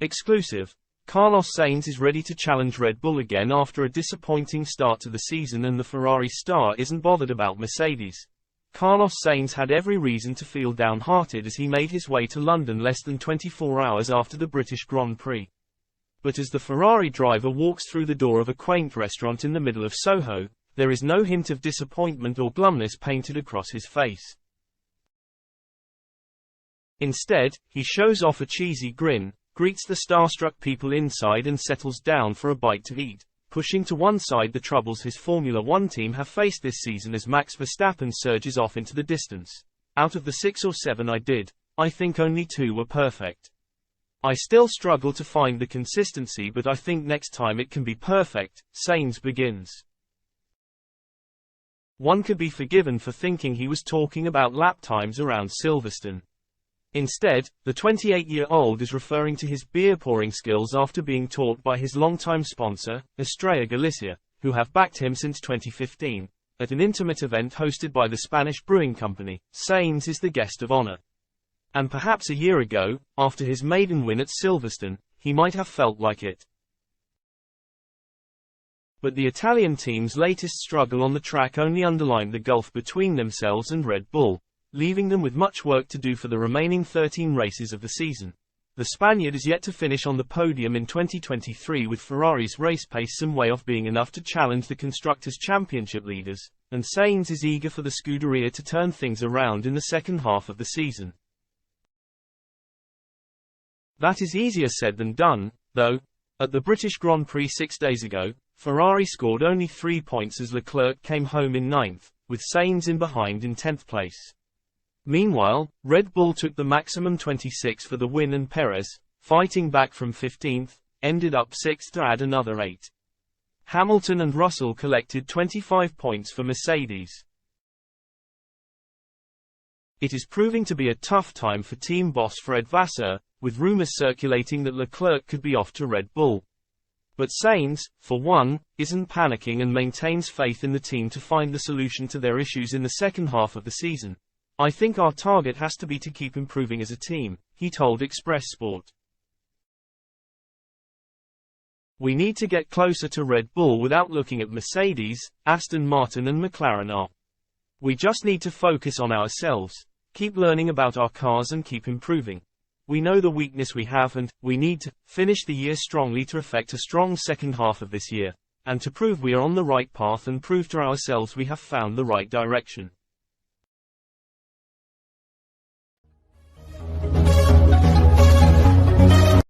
Exclusive. Carlos Sainz is ready to challenge Red Bull again after a disappointing start to the season, and the Ferrari star isn't bothered about Mercedes. Carlos Sainz had every reason to feel downhearted as he made his way to London less than 24 hours after the British Grand Prix. But as the Ferrari driver walks through the door of a quaint restaurant in the middle of Soho, there is no hint of disappointment or glumness painted across his face. Instead, he shows off a cheesy grin, greets the starstruck people inside and settles down for a bite to eat, pushing to one side the troubles his Formula One team have faced this season as Max Verstappen surges off into the distance. Out of the 6 or 7 I think only 2 were perfect. I still struggle to find the consistency, but I think next time it can be perfect, Sainz begins. One could be forgiven for thinking he was talking about lap times around Silverstone. Instead, the 28-year-old is referring to his beer-pouring skills after being taught by his longtime sponsor, Estrella Galicia, who have backed him since 2015. At an intimate event hosted by the Spanish brewing company, Sainz is the guest of honor. And perhaps a year ago, after his maiden win at Silverstone, he might have felt like it. But the Italian team's latest struggle on the track only underlined the gulf between themselves and Red Bull, leaving them with much work to do for the remaining 13 races of the season. The Spaniard is yet to finish on the podium in 2023, with Ferrari's race pace some way off being enough to challenge the Constructors' Championship leaders, and Sainz is eager for the Scuderia to turn things around in the second half of the season. That is easier said than done, though. At the British Grand Prix 6 days ago, Ferrari scored only 3 points as Leclerc came home in 9th, with Sainz in behind in 10th place. Meanwhile, Red Bull took the maximum 26 for the win, and Perez, fighting back from 15th, ended up 6th to add another 8. Hamilton and Russell collected 25 points for Mercedes. It is proving to be a tough time for team boss Fred Vasseur, with rumors circulating that Leclerc could be off to Red Bull. But Sainz, for one, isn't panicking and maintains faith in the team to find the solution to their issues in the second half of the season. I think our target has to be to keep improving as a team, he told Express Sport. We need to get closer to Red Bull without looking at Mercedes, Aston Martin and McLaren are. We just need to focus on ourselves, keep learning about our cars and keep improving. We know the weakness we have, and we need to finish the year strongly to effect a strong second half of this year, and to prove we are on the right path and prove to ourselves we have found the right direction.